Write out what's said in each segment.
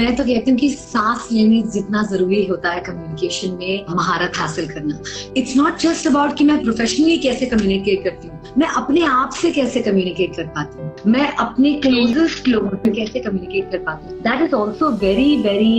मैं तो कहती हूँ कि सांस लेने जितना जरूरी होता है कम्युनिकेशन में महारत हासिल करना। इट्स नॉट जस्ट अबाउट कि मैं प्रोफेशनली कैसे कम्युनिकेट करती हूँ, मैं अपने आप से कैसे कम्युनिकेट कर पाती हूँ, मैं अपने क्लोजेस्ट लोगों से कैसे कम्युनिकेट कर पाती हूँ। That is also very very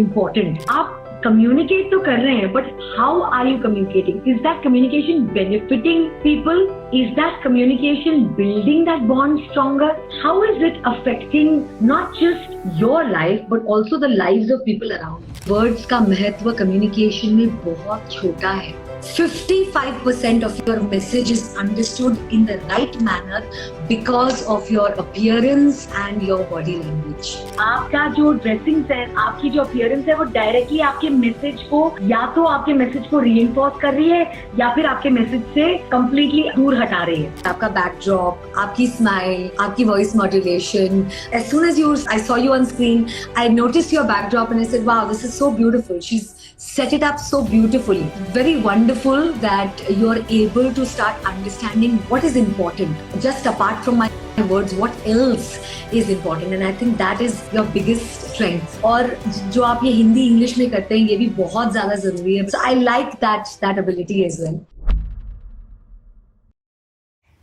important. आप कम्युनिकेट तो कर रहे हैं, but how are you communicating? Is that communication benefiting people? Is that communication building that bond stronger? How is it affecting not just your life but also the lives of people around you? Words का महत्व communication में बहुत छोटा है। 55% of your message is understood in the right manner because of your appearance and your body language. आपका जो dressing है, आपकी जो अपीयरेंस है, वो डायरेक्टली आपके मैसेज को या तो आपके मैसेज को रीइंफोर्स कर रही है या फिर आपके मैसेज से कंप्लीटली दूर हटा रही है। आपका बैकड्रॉप, आपकी स्माइल, आपकी voice modulation, as soon as I saw you on screen, I noticed your backdrop and I said, wow, this is so beautiful. She's set it up so beautifully. Very wonderful that you're able to start understanding what is important. Just apart from my words, what else is important? And I think that is your biggest strength. और जो आप ये Hindi English में करते हैं, ये भी बहुत ज्यादा जरूरी है. So I like that ability as well.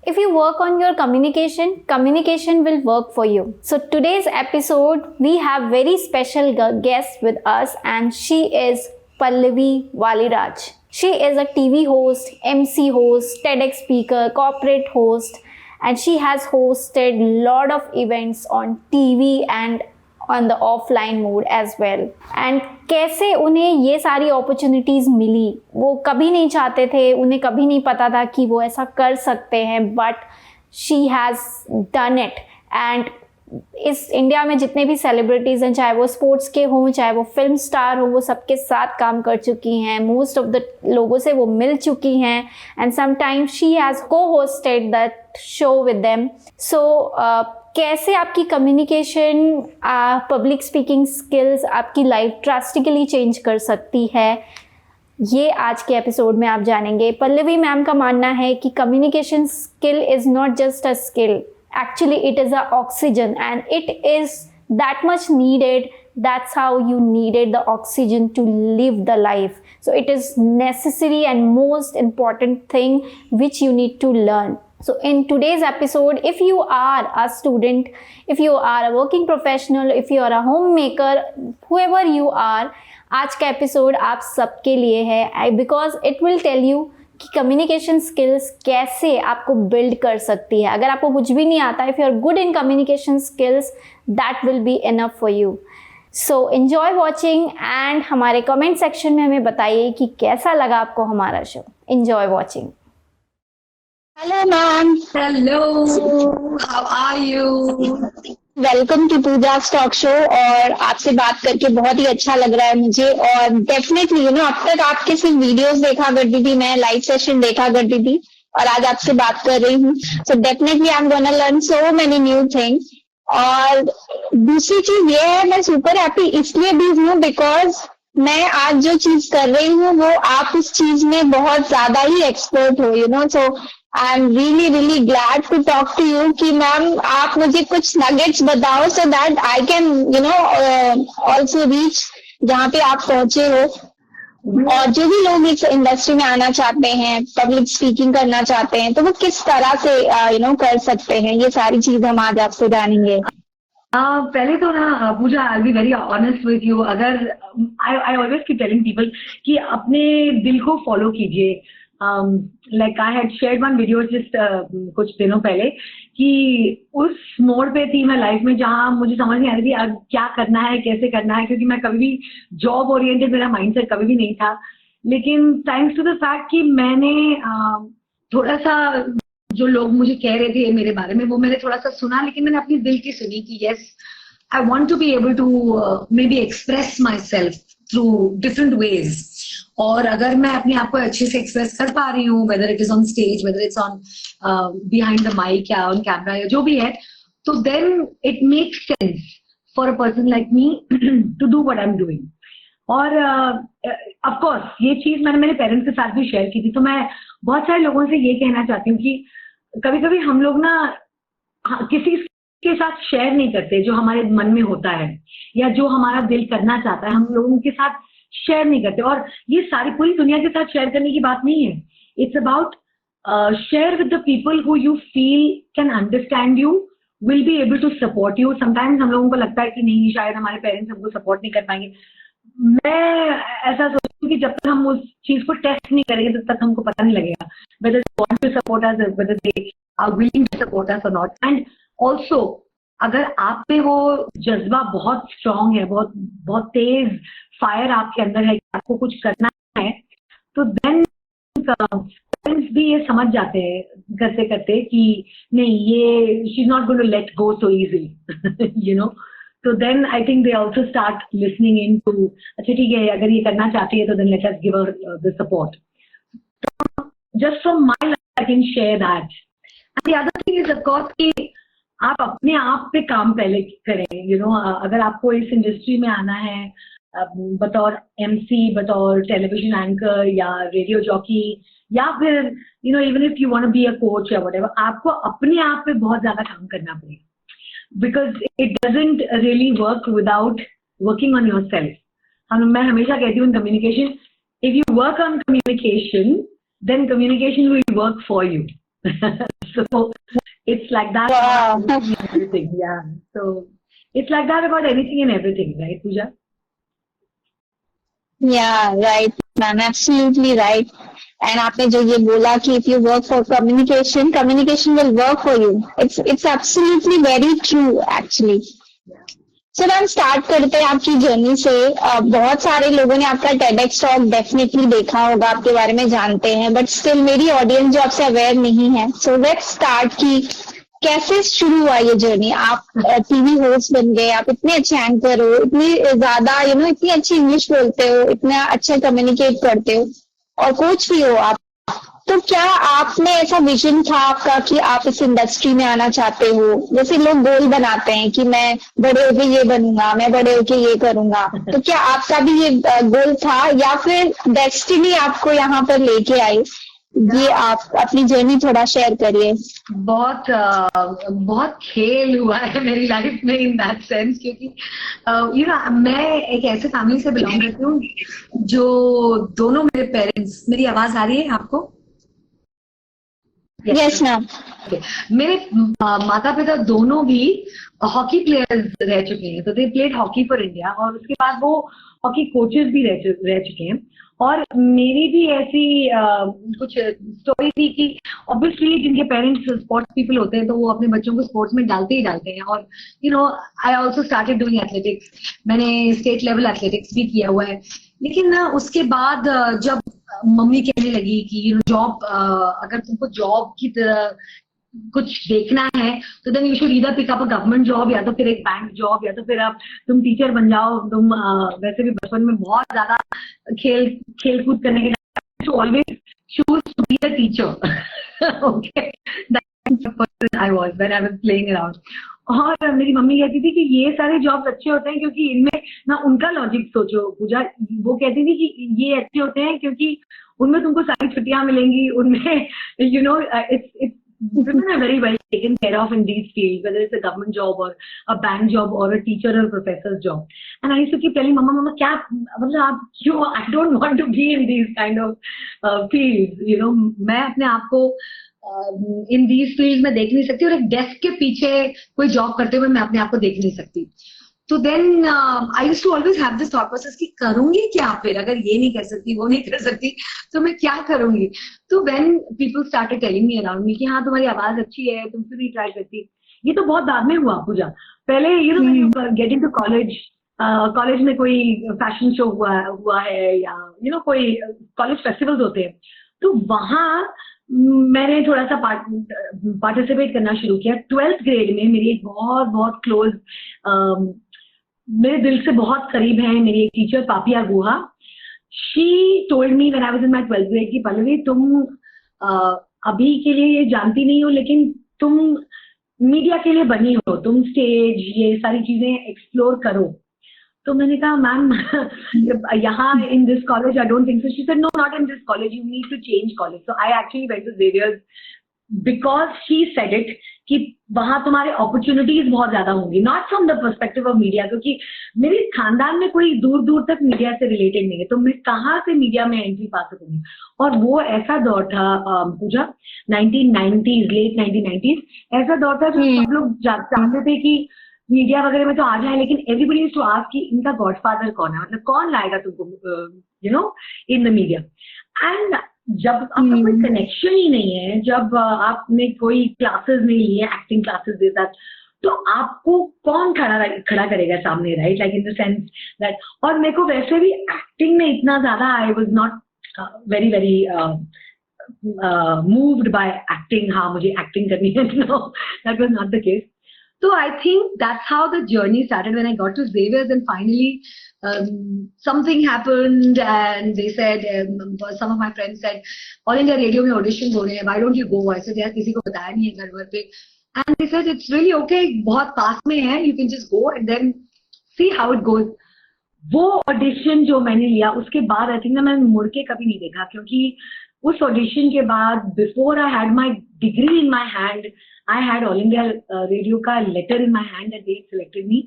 If you work on your communication, communication will work for you. So today's episode, we have very special guest with us, and she is Pallavi Waliraj. She is a TV host, MC host, TEDx speaker, corporate host, and she has hosted lot of events on TV and on the offline mode as well. And कैसे उन्हें ये सारी opportunities मिली, वो कभी नहीं चाहते थे, उन्हें कभी नहीं पता था कि वो ऐसा कर सकते हैं, but she has done it. And इस इंडिया में जितने भी सेलिब्रिटीज़ हैं, चाहे वो स्पोर्ट्स के हों, चाहे वो फिल्म स्टार हो, वो सबके साथ काम कर चुकी हैं, मोस्ट ऑफ द लोगों से वो मिल चुकी हैं, and sometimes she has co hosted that show with them. So कैसे आपकी कम्युनिकेशन, पब्लिक स्पीकिंग स्किल्स आपकी लाइफ ड्रास्टिकली चेंज कर सकती है, ये आज के एपिसोड में आप जानेंगे। पल्लवी मैम का मानना है कि communication skill is not just a skill, actually it is a oxygen, and it is that much needed. That's how you needed the oxygen to live the life. So it is necessary and most important thing which you need to learn. So in today's episode, if you are a student, if you are a working professional, if you are a homemaker, whoever you are, आज का episode आप सबके लिए है, because it will tell you कि communication skills कैसे आपको build कर सकती है। अगर आपको कुछ भी नहीं आता, if you are good in communication skills, that will be enough for you. So enjoy watching, and हमारे कमेंट सेक्शन में हमें बताइए कि कैसा लगा आपको हमारा शो। Enjoy watching. Hello ma'am. Hello, how are you? Welcome to Pooja's talk show. और आपसे बात करके बहुत ही अच्छा लग रहा है मुझे। और डेफिनेटली अब तक आपके सिर्फ वीडियोस देखा करती थी, मैं लाइव सेशन देखा करती थी, और आज आपसे बात कर रही हूँ। So definitely I am gonna learn so many new things. और दूसरी चीज ये है, मैं सुपर हैप्पी इसलिए भी हूँ बिकॉज मैं आज जो चीज कर रही हूँ वो आप उस चीज में बहुत ज्यादा ही एक्सपर्ट हो, so I am really glad to talk to you कि मैम आप मुझे कुछ नगेट्स बताओ so that I can also reach जहाँ पे आप पहुंचे हो। और जो भी लोग इस इंडस्ट्री में आना चाहते हैं, पब्लिक स्पीकिंग करना चाहते हैं, तो वो किस तरह से कर सकते हैं, ये सारी चीज हम आज आपसे जानेंगे। पहले तो ना Pooja, I be very honest with you. अगर I always keep telling people कि अपने दिल को फॉलो कीजिए। Like I had shared one video just कुछ दिनों पहले कि उस मोड़ पे थी मैं लाइफ में जहाँ मुझे समझ नहीं आ रही थी अब क्या करना है, कैसे करना है, क्योंकि मैं कभी भी जॉब ओरिएंटेड, मेरा माइंडसेट कभी भी नहीं था। लेकिन थैंक्स टू द फैक्ट कि मैंने थोड़ा सा जो लोग मुझे कह रहे थे मेरे बारे में, वो मैंने थोड़ा सा सुना, लेकिन मैंने अपनी दिल की सुनी कि yes, I want to be able to maybe express myself through different ways. और अगर मैं अपने आप को अच्छे से एक्सप्रेस कर पा रही हूँ, whether it is on stage, whether it's on behind the mic या ऑन कैमरा या जो भी है, तो then it makes sense for a person like me to do what I am doing. और ऑफ कोर्स ये चीज मैंने मेरे पेरेंट्स के साथ भी शेयर की थी। तो मैं बहुत सारे लोगों से ये कहना चाहती हूँ कि कभी कभी हम लोग ना किसी के साथ शेयर नहीं करते जो हमारे मन में होता है या जो हमारा दिल करना चाहता है, हम लोगों के साथ शेयर नहीं करते। और ये सारी पूरी दुनिया के साथ शेयर करने की बात नहीं है। It's about share with the people who you feel can understand you, will be able to support you. Sometimes हम लोगों को लगता है कि नहीं, शायद हमारे पेरेंट्स हमको सपोर्ट नहीं कर पाएंगे। मैं ऐसा सोचती हूँ कि जब तक हम उस चीज को टेस्ट नहीं करेंगे तब तक हमको पता नहीं लगेगा whether they want to support us, whether they are willing to support us or not. And also अगर आप में वो जज्बा बहुत स्ट्रांग है, बहुत बहुत तेज फायर आपके अंदर है कि आपको कुछ करना है, तो देन पेरेंट्स भी ये समझ जाते हैं करते करते कि नहीं, ये she is not going to let go so easily, you know. तो then I think they also start listening in to, अच्छा ठीक है, अगर ये करना चाहती है तो then let us give her the support. Just from my life I can share that. And the other thing is of course कि आप अपने आप पे काम पहले करें, यू नो। अगर आपको इस इंडस्ट्री में आना है बतौर एमसी, बतौर टेलीविजन एंकर या रेडियो जॉकी, या फिर you know even if you want to be a coach or whatever, आपको अपने आप पे बहुत ज्यादा काम करना पड़ेगा, because it doesn't really work without working on yourself. मैं हमेशा कहती हूँ communication, if you work on communication then communication will work for you. So it's like that about everything. Yeah. So it's like that about anything and everything, right, Pooja? Yeah, right, ma'am, absolutely right. And आपने जो ये बोला कि if you work for communication, communication will work for you. It's absolutely very true, actually. So ma'am start करते हैं आपकी journey से। बहुत सारे लोगों ने आपका TEDx टॉक डेफिनेटली देखा होगा, आपके बारे में जानते हैं, बट स्टिल मेरी ऑडियंस जो आपसे अवेयर नहीं है, सो लेट्स स्टार्ट की कैसे शुरू हुआ ये जर्नी। आप टीवी होस्ट बन गए, आप इतने अच्छे एंकर हो, इतनी ज्यादा यू नो इतनी अच्छी इंग्लिश बोलते हो, इतना अच्छा कम्युनिकेट करते हो और कोच भी हो आप। तो क्या आपने ऐसा विजन था आपका कि आप इस इंडस्ट्री में आना चाहते हो? जैसे लोग गोल बनाते हैं कि मैं बड़े होके ये बनूंगा, मैं बड़े होके ये करूंगा, तो क्या आपका भी ये गोल था या फिर डेस्टिनी आपको यहाँ पर लेके आई? ये आप अपनी जर्नी थोड़ा शेयर करिए। बहुत खेल हुआ है मेरी लाइफ में इन दैट सेंस, क्योंकि यू नो मैं एक ऐसे फैमिली से बिलोंग करती हूँ जो दोनों मेरे पेरेंट्स, मेरी आवाज आ रही है आपको? Yes ma'am. मेरे माता पिता दोनों भी हॉकी प्लेयर्स रह चुके हैं, तो they played hockey for India, और उसके बाद वो हॉकी कोचेस भी रह चुके हैं। और मेरी भी ऐसी कुछ स्टोरी थी कि ऑब्वियसली जिनके पेरेंट्स स्पोर्ट्स पीपल होते हैं तो वो अपने बच्चों को स्पोर्ट्स में डालते ही डालते हैं। और you know I also started doing athletics, मैंने स्टेट लेवल एथलेटिक्स भी किया हुआ है। लेकिन उसके बाद जब मम्मी कहने लगी कि यू नो जॉब, अगर तुमको जॉब की तरह कुछ देखना है तो then you should either pick up a government job, या तो फिर एक बैंक जॉब, या तो फिर आप तुम टीचर बन जाओ। तुम वैसे भी बचपन में बहुत ज्यादा खेल कूद करने के to always choose to be a teacher. Okay, I was when I was playing around. और मेरी मम्मी कहती थी कि ये सारे जॉब्स अच्छे होते हैं क्योंकि इनमें ना, उनका लॉजिक सोचो पूजा, वो कहती थी कि ये अच्छे होते हैं क्योंकि उनमें तुमको सारी छुट्टियां मिलेंगी, उनमें you know it's women are very well taken care of in these fields, whether it's a government job or a bank job or a teacher or professor's job. And I used to keep telling mama क्या मतलब आप क्यों, I don't want to be in these kind of fields, you know। मैं अपने आप को in these field में देख नहीं सकती, और एक डेस्क के पीछे कोई जॉब करते हुए मैं अपने आप को देख नहीं सकती। तो then I used to always have this thought process कि करूंगी क्या फिर, अगर ये नहीं कर सकती, वो नहीं कर सकती, तो मैं क्या करूंगी। तो when people started telling me around me कि हाँ तुम्हारी आवाज अच्छी है, तुम फिर भी ट्राई करती। ये तो बहुत बाद में हुआ पूजा। पहले you know get into college, college में कोई फैशन शो हुआ है, या यू नो कोई कॉलेज फेस्टिवल्स होते हैं, तो वहां मैंने थोड़ा सा पार्टिसिपेट करना शुरू किया। 12th ग्रेड में मेरी एक बहुत बहुत क्लोज, मेरे दिल से बहुत करीब है मेरी एक teacher Papiya Guha. She told me when I was in my 12th grade कि पल्लवी तुम अभी के लिए ये जानती नहीं हो, लेकिन तुम मीडिया के लिए बनी हो, तुम स्टेज ये सारी चीजें एक्सप्लोर करो। तो मैंने कहा मैम यहाँ in this college I don't think so. She said no, not in this college, you need to change college. So I actually went to Xavier's because she said it कि वहां तुम्हारे opportunities बहुत ज्यादा होंगी, not from the perspective of media, क्योंकि मेरे खानदान में कोई दूर दूर तक मीडिया से रिलेटेड नहीं है, तो मैं कहाँ से मीडिया में एंट्री पा सकूंगी। और वो ऐसा दौर था पूजा, 1990s, लेट 1990s, ऐसा दौर था जो सब लोग चाहते थे कि मीडिया वगैरह में तो आ जाए, लेकिन एवरीबडी यूज्ड टू आस्क कि इनका गॉडफादर कौन है, मतलब कौन लाएगा तुमको इन द मीडिया। एंड जब आपका कोई कनेक्शन ही नहीं है, जब आपने कोई क्लासेस नहीं ली है, एक्टिंग क्लासेस देता, तो आपको कौन खड़ा करेगा सामने, right, like in the sense that. और मेरे को वैसे भी एक्टिंग में इतना ज्यादा I was not very very moved by acting, हाँ मुझे एक्टिंग करनी है, know that was not the case. So I think that's how the journey started when I got to Xavier's, and finally something happened and they said, some of my friends said, All India Radio में auditions हो रहे हैं, why don't you go? I said यार किसी को बताया नहीं है घर पे, and they said it's really okay, बहुत पास में है, you can just go and then see how it goes. वो ऑडिशन जो मैंने लिया उसके बाद आई थिंक ना मैंने मुड़ के कभी नहीं देखा, क्योंकि उस ऑडिशन के बाद before I had my degree in my hand, I had All India Radio का letter in my hand that they selected me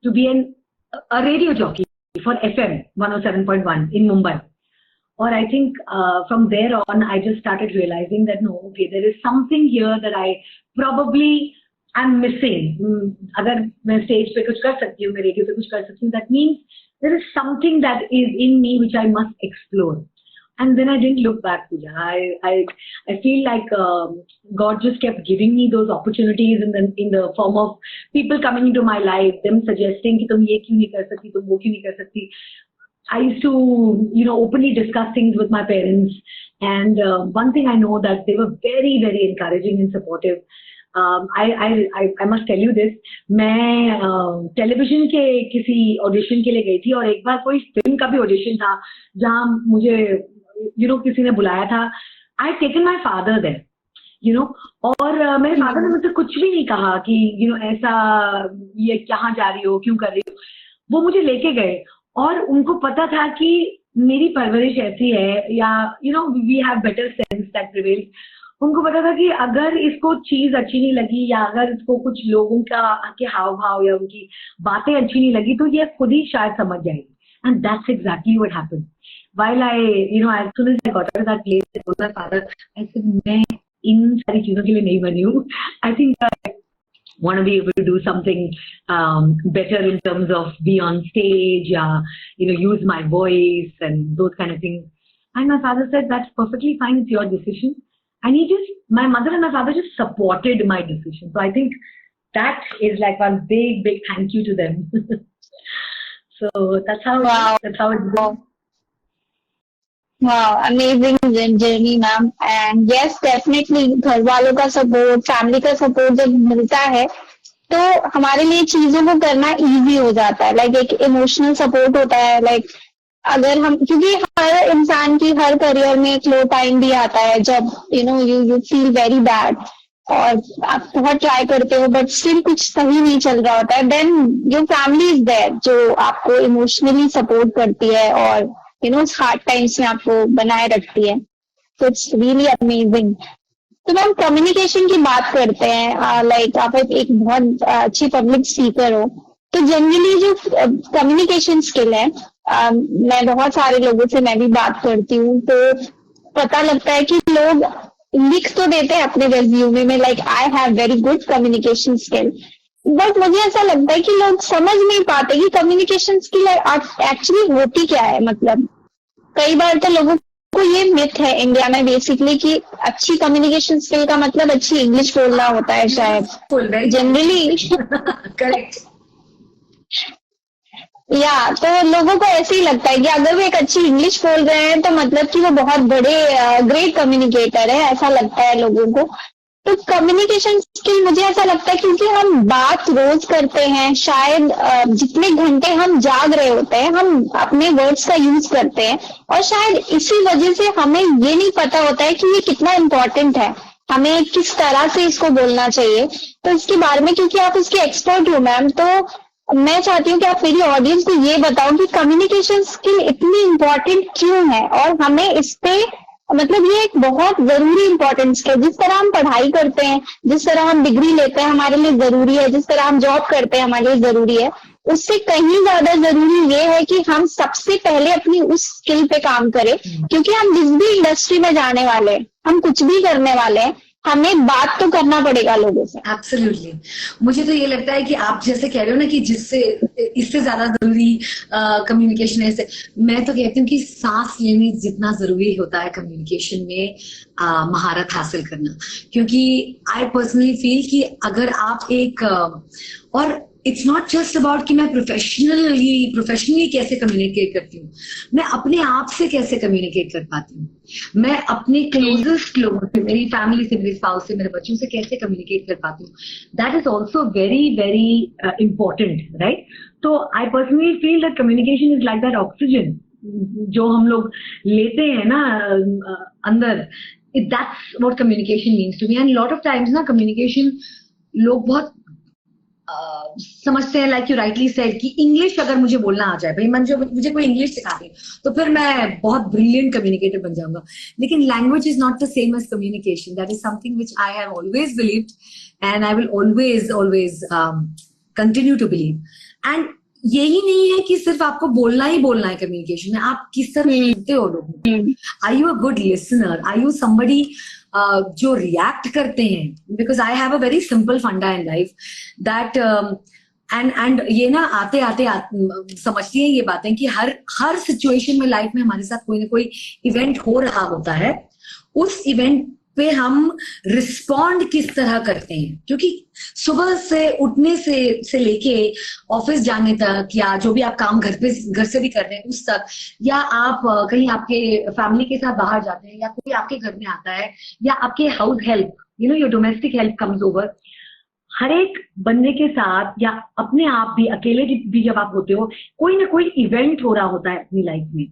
to be a radio jockey for FM 107.1 in Mumbai. Or I think from there on, I just started realizing that no, okay, there is something here that I probably am missing. अगर मैं stage पे कुछ कर सकती हूँ, मैं radio पे कुछ कर सकती हूँ, that means there is something that is in me which I must explore. And then I didn't look back, Pooja. I feel like God just kept giving me those opportunities in the form of people coming into my life, them suggesting कि तुम ये क्यों नहीं कर सकती, तुम वो क्यों नहीं कर सकती. I used to, openly discuss things with my parents, and one thing I know that they were very, very encouraging and supportive. I must tell you this. मैं टेलीविजन के किसी ऑडिशन के लिए गई थी, और एक बार कोई फिल्म का भी ऑडिशन था जहाँ मुझे किसी ने बुलाया था. I taken my father there, और मेरे फादर ने मुझसे कुछ भी नहीं कहा कि ऐसा ये कहाँ जा रही हो, क्यों कर रही हो. वो मुझे लेके गए, और उनको पता था कि मेरी परवरिश ऐसी है, या we have better sense that prevails. उनको पता था कि अगर इसको चीज अच्छी नहीं लगी, या अगर इसको कुछ लोगों के हाव भाव या उनकी बातें अच्छी नहीं लगी, तो ये खुद ही शायद समझ जाएगी. And that's exactly what happened. While as soon as I got out of that place, I told my father, I said, मैं इन सारी चीजों के लिए नहीं बनी हूँ. I think I want to be able to do something better in terms of be on stage, use my voice and those kind of things. And my father said, that's perfectly fine, it's your decision. And my mother and my father just supported my decision. So I think that is like one big, big thank you to them. So that's how it's gone. Wow, amazing journey, ma'am. And yes, definitely घर वालों का support, family का support जब मिलता है तो हमारे लिए चीजों को करना इजी हो जाता है. लाइक एक इमोशनल सपोर्ट होता है. लाइक अगर हम, क्योंकि हर इंसान की हर करियर में एक लो टाइम भी आता है जब यू फील वेरी बैड, और आप बहुत ट्राई करते हो बट स्टिल कुछ सही नहीं चल रहा होता है. Then your family is there जो आपको इमोशनली सपोर्ट करती है और उस हार्ड टाइम्स में आपको बनाए रखती है. तो इट्स रियली अमेजिंग. तो मैम कम्युनिकेशन की बात करते हैं. लाइक आप एक बहुत अच्छी पब्लिक स्पीकर हो, तो जनरली जो कम्युनिकेशन स्किल है, मैं बहुत सारे लोगों से मैं भी बात करती हूँ, तो पता लगता है कि लोग लिख तो देते हैं अपने रेज्यूमे में like I have very good communication skill, but मुझे ऐसा लगता है कि लोग समझ नहीं पाते कि कम्युनिकेशन स्किल एक्चुअली होती क्या है. मतलब कई बार तो लोगों को ये मिथ है इंडिया में बेसिकली कि अच्छी कम्युनिकेशन स्किल का मतलब अच्छी इंग्लिश बोलना होता है शायद जनरली. करेक्ट. या तो लोगों को ऐसे ही लगता है कि अगर वो एक अच्छी इंग्लिश बोल रहे हैं तो मतलब कि वो बहुत बड़े ग्रेट कम्युनिकेटर है, ऐसा लगता है लोगों को. तो कम्युनिकेशन स्किल मुझे ऐसा लगता है क्योंकि हम बात रोज करते हैं, शायद जितने घंटे हम जाग रहे होते हैं हम अपने वर्ड्स का यूज करते हैं, और शायद इसी वजह से हमें ये नहीं पता होता है कि ये कितना इम्पोर्टेंट है, हमें किस तरह से इसको बोलना चाहिए. तो इसके बारे में, क्योंकि आप इसके एक्सपर्ट हो मैम, तो मैं चाहती हूँ कि आप मेरी ऑडियंस को ये बताओ कि कम्युनिकेशन स्किल इतनी इम्पोर्टेंट क्यों है और हमें इस पे मतलब ये एक बहुत जरूरी इंपॉर्टेंस है। जिस तरह हम पढ़ाई करते हैं, जिस तरह हम डिग्री लेते हैं हमारे लिए जरूरी है, जिस तरह हम जॉब करते हैं हमारे लिए जरूरी है, उससे कहीं ज्यादा जरूरी ये है कि हम सबसे पहले अपनी उस स्किल पे काम करें। क्योंकि हम जिस भी इंडस्ट्री में जाने वाले हैं, हम कुछ भी करने वाले हैं, हमें बात तो करना पड़ेगा लोगों से। एब्सोल्युटली। मुझे तो ये लगता है कि आप जैसे कह रहे हो ना कि जिससे इससे ज्यादा जरूरी कम्युनिकेशन है, इससे मैं तो कहती हूँ कि सांस लेने जितना जरूरी होता है कम्युनिकेशन में महारत हासिल करना। क्योंकि आई पर्सनली फील कि अगर आप एक और इट्स नॉट जस्ट अबाउट कि मैं प्रोफेशनली कैसे कम्युनिकेट करती हूँ, मैं अपने आप से कैसे कम्युनिकेट कर पाती हूँ, मैं अपने क्लोजेस्ट लोगों से, मेरी फैमिली से, मेरे स्पाउस से, मेरे बच्चों से कैसे कम्युनिकेट कर पाती हूँ, that is also very very important, right. तो I personally feel that communication is like that oxygen जो हम लोग लेते हैं ना अंदर, that's what communication means to me. And lot of times ना कम्युनिकेशन लोग बहुत समझते हैं, लाइक यू राइटली सेड, कि इंग्लिश अगर मुझे बोलना आ जाए, भाई मुझे कोई इंग्लिश सिखा दे तो फिर मैं बहुत ब्रिलियंट कम्युनिकेटर बन जाऊंगा। लेकिन language is not the same as communication. That is something which I have always believed and I will always continue to believe. And यही नहीं है कि सिर्फ आपको बोलना ही बोलना है कम्युनिकेशन में, आप किस तरह सुनते हो लोगों। Are you a good listener? Are you somebody जो रिएक्ट करते हैं? Because I have a very simple funda in life that and ये ना आते समझती हैं ये बातें कि हर सिचुएशन में लाइफ में हमारे साथ कोई ना कोई इवेंट हो रहा होता है, उस इवेंट पे हम रिस्पॉन्ड किस तरह करते हैं। क्योंकि सुबह से उठने से लेके ऑफिस जाने तक, या जो भी आप काम घर से भी कर रहे हैं उस तक, या आप कहीं आपके फैमिली के साथ बाहर जाते हैं, या कोई आपके घर में आता है, या आपके house help, you know your domestic help comes over, हर एक बंदे के साथ या अपने आप भी अकेले भी जब आप होते हो, कोई ना कोई इवेंट हो रहा होता है अपनी लाइफ में।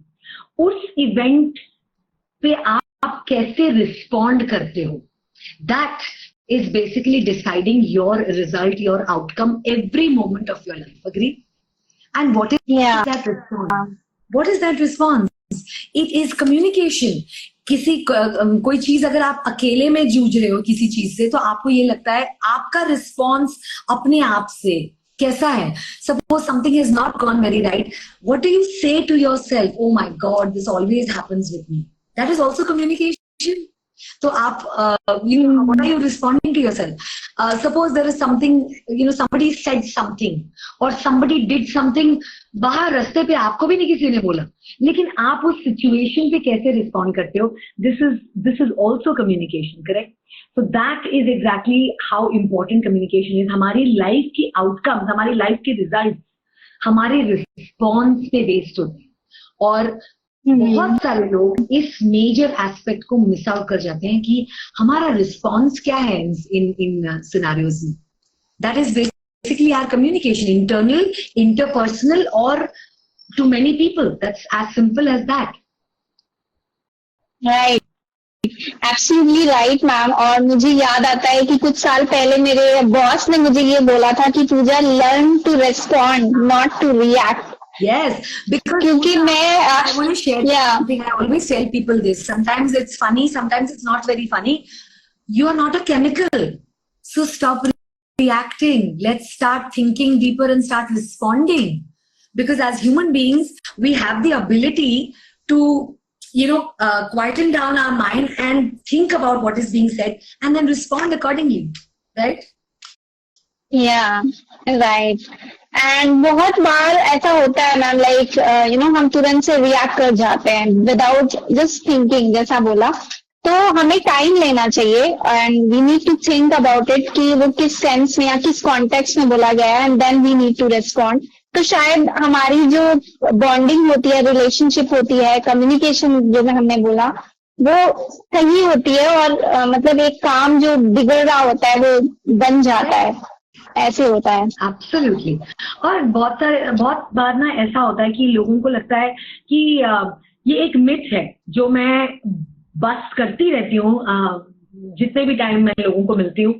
उस इवेंट पे आप कैसे रिस्पॉन्ड करते हो, that is basically deciding your result, your outcome, every moment of your life. Agree? And what is that response? What is that response? It is communication. कोई चीज अगर आप अकेले में जूझ रहे हो किसी चीज से, तो आपको ये लगता है आपका रिस्पॉन्स अपने आप से कैसा है। Suppose something has not gone very right, what do you say to yourself? Oh my God, this always happens with me. That is also communication. तो आप what are you responding to yourself? Suppose there is something, somebody said something or somebody did something, बाहर रास्ते पे आपको भी नहीं किसी ने बोला, लेकिन आप उस सिचुएशन पे कैसे रिस्पॉन्ड करते हो, this is also communication, correct? So that is exactly how important communication is. हमारी लाइफ की आउटकम्स, हमारी लाइफ के रिजल्ट हमारे रिस्पॉन्स पे बेस्ड होते हैं। और बहुत सारे लोग इस मेजर एस्पेक्ट को मिस आउट कर जाते हैं कि हमारा रिस्पॉन्स क्या है इन सिनेरियोज में। That is basically our communication, internal, interpersonal, और to many people, that's as simple as that. Right, absolutely right ma'am. और मुझे याद आता है कि कुछ साल पहले मेरे बॉस ने मुझे ये बोला था कि Pooja, learn to respond, not to react. Yes, because I want to share something. I always tell people this. Sometimes it's funny, sometimes it's not very funny. You are not a chemical, so stop reacting. Let's start thinking deeper and start responding. Because as human beings, we have the ability to, quieten down our mind and think about what is being said and then respond accordingly, right? Yeah, right. And बहुत बार ऐसा होता है ma'am, like हम तुरंत से react कर जाते हैं विदाउट जस्ट थिंकिंग, जैसा बोला। तो हमें टाइम लेना चाहिए and we need to think about it कि वो किस सेंस में या किस कॉन्टेक्स्ट में बोला गया है, and then we need to respond. तो शायद हमारी जो बॉन्डिंग होती है, रिलेशनशिप होती है, कम्युनिकेशन जो हमने बोला, वो सही होती है, और मतलब एक काम जो बिगड़ रहा होता है वो बन जाता है, ऐसे होता है। एब्सोल्युटली। और बहुत बार ना ऐसा होता है कि लोगों को लगता है कि ये एक मिथ है जो मैं बस करती रहती हूँ जितने भी टाइम मैं लोगों को मिलती हूँ,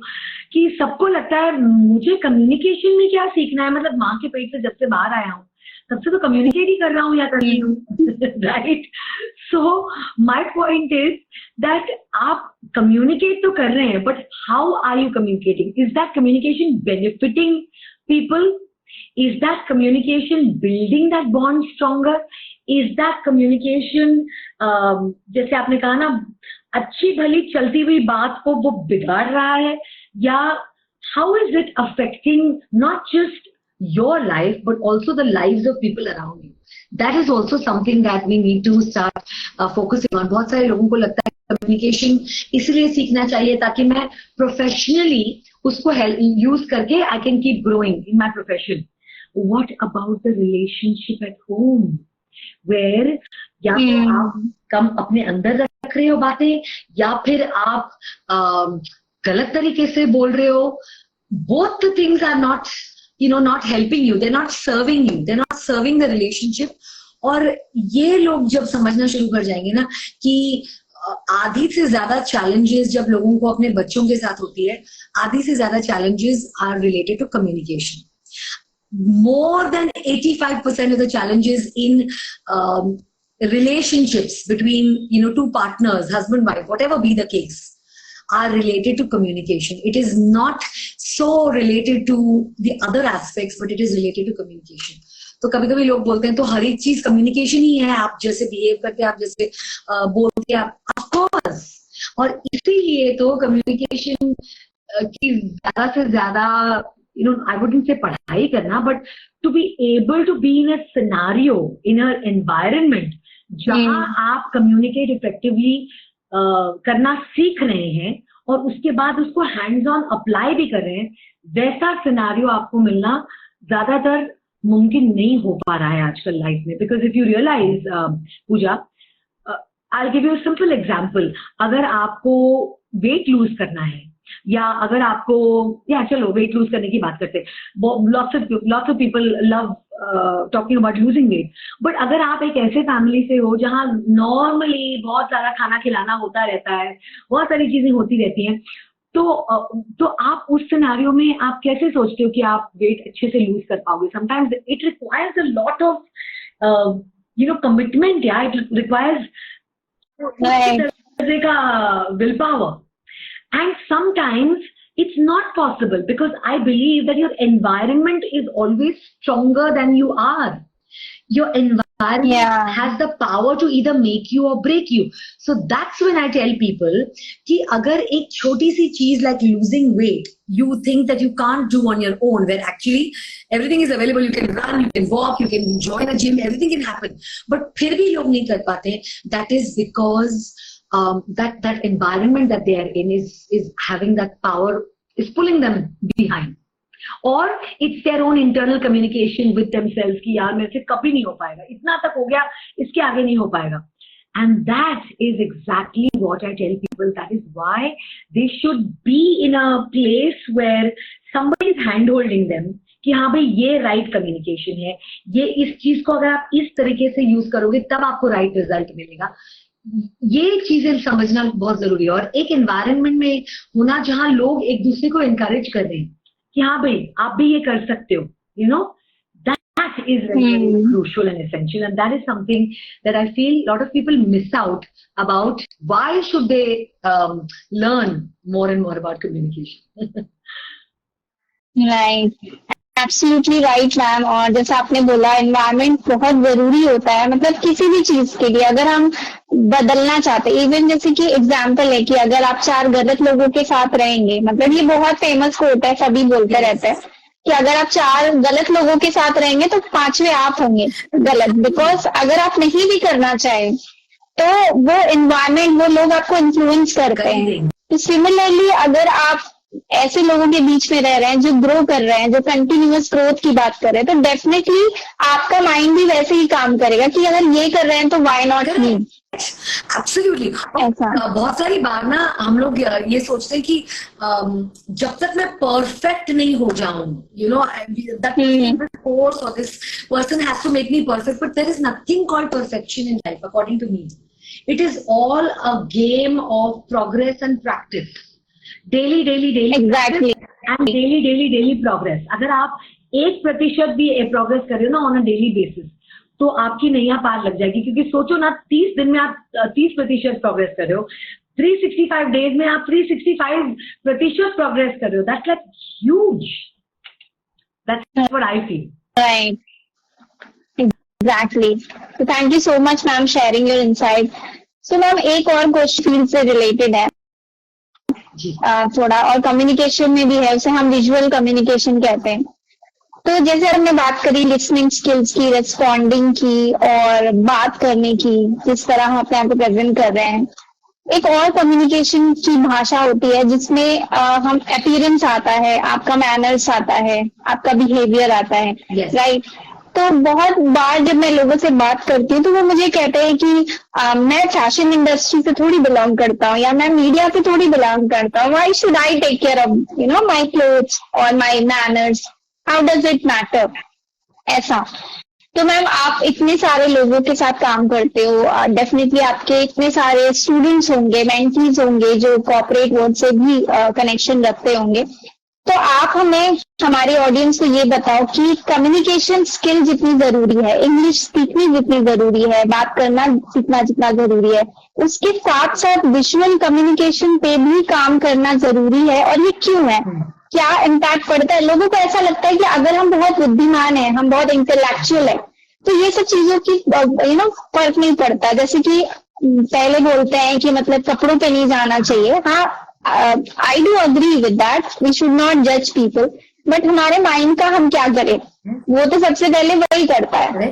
कि सबको लगता है मुझे कम्युनिकेशन में क्या सीखना है, मतलब माँ के पेट से जब से बाहर आया हूँ तब से तो कम्युनिकेट ही कर रहा हूँ या कर रही हूँ, right? So my point is that आप communicate तो कर रहे हैं, but how are you communicating? Is that communication benefiting people? Is that communication building that bond stronger? Is that communication जैसे आपने कहा ना, अच्छी भली चलती हुई बात को वो बिगाड़ रहा है, या how is it affecting not just your life but also the lives of people around you? That is also something that we need to start focusing on. बहुत सारे लोगों को लगता है कम्युनिकेशन इसलिए सीखना चाहिए ताकि मैं प्रोफेशनली उसको यूज करके I can keep growing in my profession. What about the relationship at home, where या तो आप कम अपने अंदर रख रहे हो बातें, या फिर आप गलत तरीके से बोल रहे हो. Both the things are not, not helping you. They're not serving you. They're not serving the relationship. और ये लोग जब समझना शुरू कर जाएंगे ना कि आधी से ज्यादा चैलेंजेस जब लोगों को अपने बच्चों के साथ होती है, आधी से ज्यादा challenges are related to communication. More than 85% of the challenges in relationships between two partners, husband, wife, whatever be the case, are related to communication. It is not so related to the other aspects, but it is related to communication. तो कभी कभी लोग बोलते हैं तो हर एक चीज communication ही है, आप जैसे बिहेव करते हैं, आप जैसे बोलते हैं, ऑफ कोर्स. और इसीलिए तो कम्युनिकेशन की ज्यादा से ज्यादा I wouldn't say पढ़ाई करना, but to be able to be in a scenario, in an environment जहाँ आप communicate effectively करना सीख रहे हैं और उसके बाद उसको hands on apply भी कर रहे हैं, वैसा scenario आपको मिलना ज्यादातर मुमकिन नहीं हो पा रहा है आजकल लाइफ में. Because if you realize, Puja, I'll give you a simple example. अगर आपको weight lose करना है, या अगर आपको चलो वेट लूज करने की बात करते हैं, lots of people love talking about losing weight, but अगर आप एक ऐसे फैमिली से हो जहां नॉर्मली बहुत सारा खाना खिलाना होता रहता है, बहुत सारी चीजें होती रहती हैं, तो आप उस सिनेरियो में आप कैसे सोचते हो कि आप वेट अच्छे से लूज कर पाओगे? Sometimes it requires a lot of commitment, या इट रिक्वायर्स का will power. And sometimes it's not possible because I believe that your environment is always stronger than you are. Your environment has the power to either make you or break you. So that's when I tell people कि अगर एक छोटी सी चीज like losing weight, you think that you can't do on your own, where actually everything is available. You can run, you can walk, you can join a gym, everything can happen. But फिर भी लोग नहीं कर पाते. That is because that environment that they are in is having that power, is pulling them behind, or it's their own internal communication with themselves कि यार मेरे से कभी नहीं हो पाएगा, इतना तक हो गया, इसके आगे नहीं हो पाएगा. And that is exactly what I tell people. That is why they should be in a place where somebody is hand holding them कि हाँ भाई ये राइट कम्युनिकेशन है, ये इस चीज को अगर आप इस तरीके से यूज करोगे तब आपको राइट रिजल्ट मिलेगा. ये चीजें समझना बहुत जरूरी है, और एक एनवायरनमेंट में होना जहां लोग एक दूसरे को एनकरेज कर रहे हैं कि हाँ भाई आप भी ये कर सकते हो. That is very crucial and essential, and that is something that I feel a lot of people miss out about. Why should they learn more and more about communication? Right. Absolutely right ma'am. और जैसे आपने बोला environment बहुत जरूरी होता है, मतलब किसी भी चीज के लिए अगर हम बदलना चाहते हैं. इवन जैसे कि एग्जांपल है कि अगर आप 4 गलत लोगों के साथ रहेंगे, मतलब ये बहुत फेमस कोट है, सभी बोलते रहते हैं कि अगर आप 4 गलत लोगों के साथ रहेंगे तो 5वें आप होंगे गलत. बिकॉज अगर आप नहीं भी करना चाहें तो वो एनवायरनमेंट, वो लोग आपको इन्फ्लुएंस करते हैं. तो सिमिलरली अगर आप ऐसे लोगों के बीच में रह रहे हैं जो ग्रो कर रहे हैं, जो कंटिन्यूअस ग्रोथ की बात कर रहे हैं, तो डेफिनेटली आपका माइंड भी वैसे ही काम करेगा कि अगर ये कर रहे हैं तो व्हाई नॉट मी. एब्सोल्युटली. बहुत सारी बार ना हम लोग ये सोचते हैं कि जब तक मैं परफेक्ट नहीं हो जाऊं, that course or this person has to make me perfect, but there is nothing called perfection in life according to me. It is all a game of progress and practice. Daily exactly. and daily progress. अगर आप 1% भी progress कर रहे हो ना on a daily basis, तो आपकी नैया पार लग जाएगी। क्योंकि सोचो ना, 30 दिन में आप 30% प्रोग्रेस कर रहे हो, 365 डेज में आप 365% प्रोग्रेस कर रहे हो। That's like huge. That's what I feel. Right. Exactly. So thank you so much, ma'am, sharing your insight. So ma'am, एक और क्वेश्चन फील्ड से रिलेटेड है जी। थोड़ा, और कम्युनिकेशन में भी है, उसे हम विजुअल कम्युनिकेशन कहते हैं। तो जैसे हमने बात करी लिसनिंग स्किल्स की, रेस्पॉन्डिंग की और बात करने की, जिस तरह हम अपने आप को प्रेजेंट कर रहे हैं, एक और कम्युनिकेशन की भाषा होती है जिसमें हम अपीयरेंस आता है, आपका मैनर्स आता है, आपका बिहेवियर आता है, Yes. राइट। तो बहुत बार जब मैं लोगों से बात करती हूँ तो वो मुझे कहते हैं कि मैं फैशन इंडस्ट्री से थोड़ी बिलोंग करता हूँ या मैं मीडिया से थोड़ी बिलोंग करता हूँ, why should I take care of my clothes और my manners, how does it matter, ऐसा। तो मैम, आप इतने सारे लोगों के साथ काम करते हो, डेफिनेटली आपके इतने सारे स्टूडेंट्स होंगे, मेंटीज होंगे जो कॉर्पोरेट वर्ल्ड से भी कनेक्शन रखते होंगे। तो आप हमें, हमारे ऑडियंस को ये बताओ कि कम्युनिकेशन स्किल जितनी जरूरी है, इंग्लिश सीखनी जितनी जरूरी है, बात करना सीखना जितना जरूरी है, उसके साथ साथ विजुअल कम्युनिकेशन पे भी काम करना जरूरी है, और ये क्यों है? क्या इम्पैक्ट पड़ता है? लोगों को ऐसा लगता है कि अगर हम बहुत बुद्धिमान हैं, हम बहुत इंटेलेक्चुअल है, तो ये सब चीजों की फर्क नहीं पड़ता। जैसे कि पहले बोलते हैं कि मतलब कपड़ों पे नहीं जाना चाहिए। हाँ, I do agree with that, we should not जज पीपल, बट हमारे माइंड का हम क्या करें? वो तो सबसे पहले वही करता है,